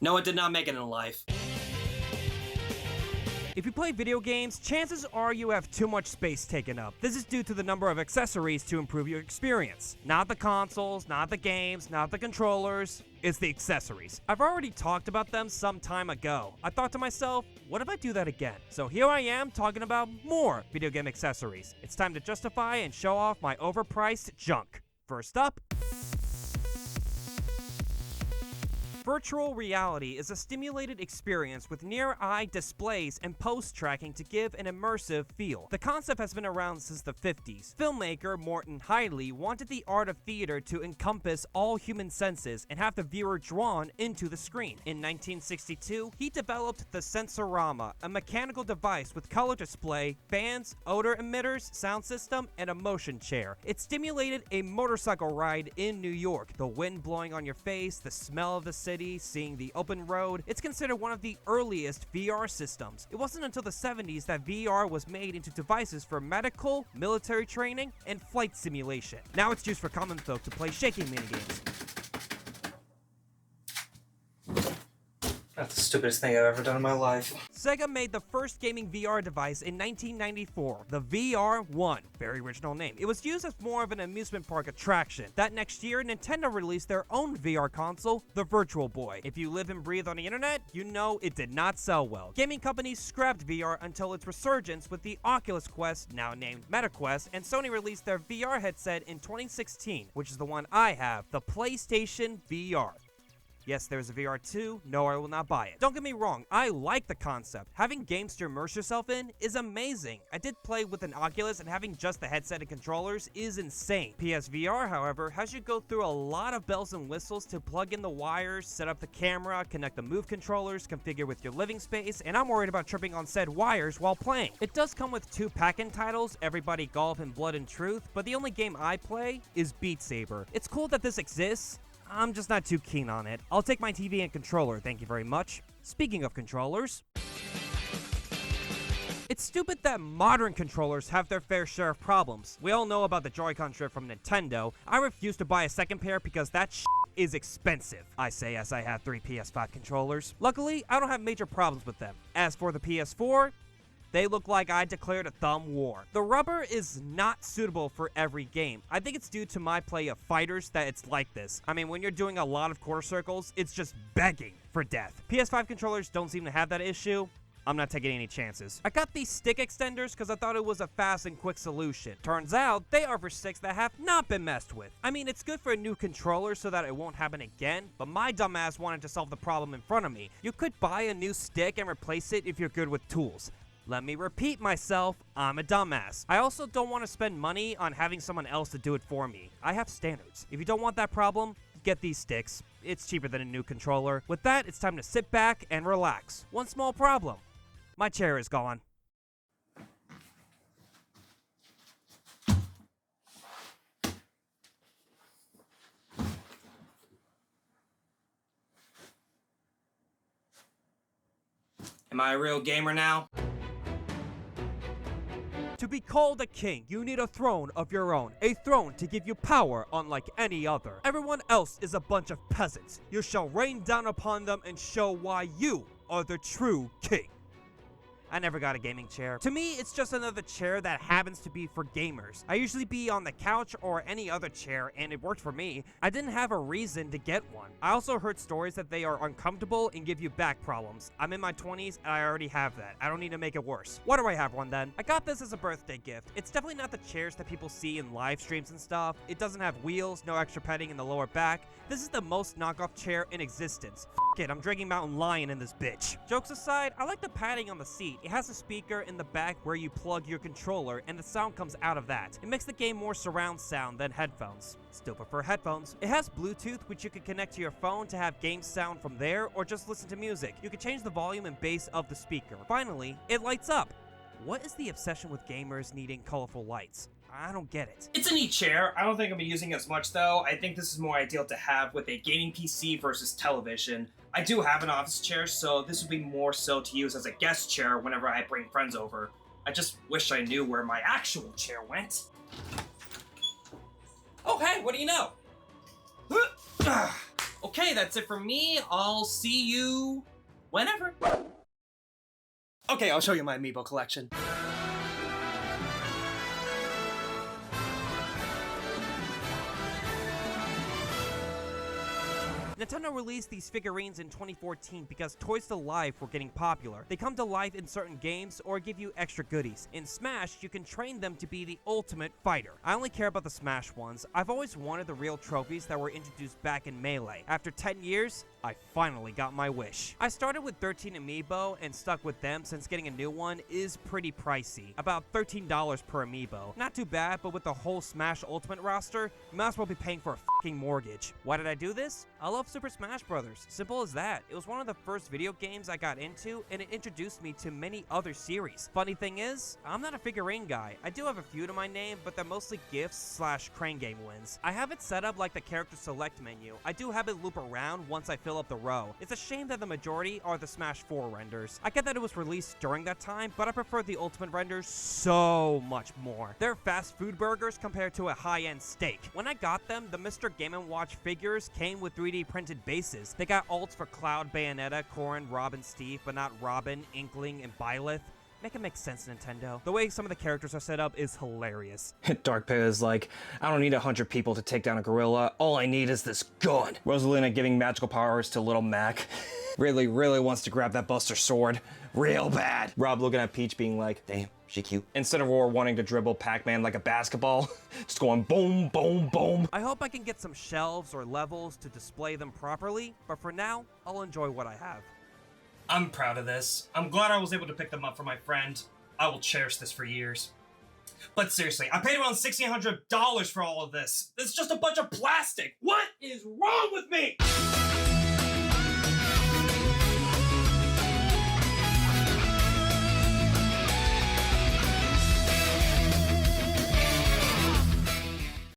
No, it did not make it in life. If you play video games, chances are you have too much space taken up. This is due to the number of accessories to improve your experience. Not the consoles, not the games, not the controllers, it's the accessories. I've already talked about them some time ago. I thought to myself, what if I do that again? So here I am talking about more video game accessories. It's time to justify and show off my overpriced junk. First up, virtual reality is a stimulated experience with near-eye displays and post-tracking to give an immersive feel. The concept has been around since the 50s. Filmmaker Morton Hiley wanted the art of theater to encompass all human senses and have the viewer drawn into the screen. In 1962, he developed the Sensorama, a mechanical device with color display, fans, odor emitters, sound system, and a motion chair. It stimulated a motorcycle ride in New York, the wind blowing on your face, the smell of the city, seeing the open road. It's considered one of the earliest VR systems. It wasn't until the 70s that VR was made into devices for medical, military training, and flight simulation. Now it's used for common folk to play shaking minigames. That's the stupidest thing I've ever done in my life. Sega made the first gaming VR device in 1994, the VR-1. Very original name. It was used as more of an amusement park attraction. That next year, Nintendo released their own VR console, the Virtual Boy. If you live and breathe on the internet, you know it did not sell well. Gaming companies scrapped VR until its resurgence with the Oculus Quest, now named MetaQuest, and Sony released their VR headset in 2016, which is the one I have, the PlayStation VR. Yes, there's a VR 2. No, I will not buy it. Don't get me wrong, I like the concept. Having games to immerse yourself in is amazing. I did play with an Oculus, and having just the headset and controllers is insane. PSVR, however, has you go through a lot of bells and whistles to plug in the wires, set up the camera, connect the Move controllers, configure with your living space, and I'm worried about tripping on said wires while playing. It does come with 2 pack-in titles, Everybody Golf and Blood and Truth, but the only game I play is Beat Saber. It's cool that this exists. I'm just not too keen on it. I'll take my TV and controller, thank you very much. Speaking of controllers, it's stupid that modern controllers have their fair share of problems. We all know about the Joy-Con strip from Nintendo. I refuse to buy a second pair because that is expensive. I say as I have 3 PS5 controllers. Luckily, I don't have major problems with them. As for the PS4, they look like I declared a thumb war. The rubber is not suitable for every game. I think it's due to my play of FighterZ that it's like this. I mean, when you're doing a lot of quarter circles, it's just begging for death. PS5 controllers don't seem to have that issue. I'm not taking any chances. I got these stick extenders because I thought it was a fast and quick solution. Turns out, they are for sticks that have not been messed with. I mean, it's good for a new controller so that it won't happen again, but my dumbass wanted to solve the problem in front of me. You could buy a new stick and replace it if you're good with tools. Let me repeat myself, I'm a dumbass. I also don't want to spend money on having someone else to do it for me. I have standards. If you don't want that problem, get these sticks. It's cheaper than a new controller. With that, it's time to sit back and relax. One small problem. My chair is gone. Am I a real gamer now? To be called a king, you need a throne of your own. A throne to give you power unlike any other. Everyone else is a bunch of peasants. You shall rain down upon them and show why you are the true king. I never got a gaming chair. To me, it's just another chair that happens to be for gamers. I usually be on the couch or any other chair, and it worked for me. I didn't have a reason to get one. I also heard stories that they are uncomfortable and give you back problems. I'm in my 20s, and I already have that. I don't need to make it worse. Why do I have one then? I got this as a birthday gift. It's definitely not the chairs that people see in live streams and stuff. It doesn't have wheels, no extra padding in the lower back. This is the most knockoff chair in existence. F it, I'm drinking Mountain Lion in this bitch. Jokes aside, I like the padding on the seat. It has a speaker in the back where you plug your controller and the sound comes out of that. It makes the game more surround sound than headphones. Still prefer headphones. It has Bluetooth, which you can connect to your phone to have game sound from there or just listen to music. You can change the volume and bass of the speaker. Finally, it lights up. What is the obsession with gamers needing colorful lights? I don't get it. It's a neat chair. I don't think I'll be using it as much though. I think this is more ideal to have with a gaming PC versus television. I do have an office chair, so this would be more so to use as a guest chair whenever I bring friends over. I just wish I knew where my actual chair went. Oh hey, what do you know? Okay, that's it for me. I'll see you whenever. Okay, I'll show you my Amiibo collection. Nintendo released these figurines in 2014 because Toys to Life were getting popular. They come to life in certain games or give you extra goodies. In Smash, you can train them to be the ultimate fighter. I only care about the Smash ones. I've always wanted the real trophies that were introduced back in Melee. After 10 years, I finally got my wish. I started with 13 Amiibo and stuck with them since getting a new one is pretty pricey. About $13 per Amiibo. Not too bad, but with the whole Smash Ultimate roster, you might as well be paying for a fucking mortgage. Why did I do this? I love Super Smash Bros. Simple as that. It was one of the first video games I got into, and it introduced me to many other series. Funny thing is, I'm not a figurine guy. I do have a few to my name, but they're mostly gifts / crane game wins. I have it set up like the character select menu. I do have it loop around once I fill up the row. It's a shame that the majority are the Smash 4 renders. I get that it was released during that time, but I prefer the Ultimate renders so much more. They're fast food burgers compared to a high-end steak. When I got them, the Mr. Game & Watch figures came with 3D printed bases. They got alts for Cloud, Bayonetta, Corrin, Robin, Steve, but not Robin, Inkling, and Byleth. Make it make sense, Nintendo. The way some of the characters are set up is hilarious. Dark Pit is like, I don't need 100 people to take down a gorilla. All I need is this gun. Rosalina giving magical powers to Little Mac. Really wants to grab that Buster Sword. Real bad. Rob looking at Peach being like, damn, she cute. And Cinnamoroar wanting to dribble Pac-Man like a basketball. Just going boom, boom, boom. I hope I can get some shelves or levels to display them properly, but for now, I'll enjoy what I have. I'm proud of this. I'm glad I was able to pick them up for my friend. I will cherish this for years. But seriously, I paid around $1,600 for all of this. It's just a bunch of plastic. What is wrong with me?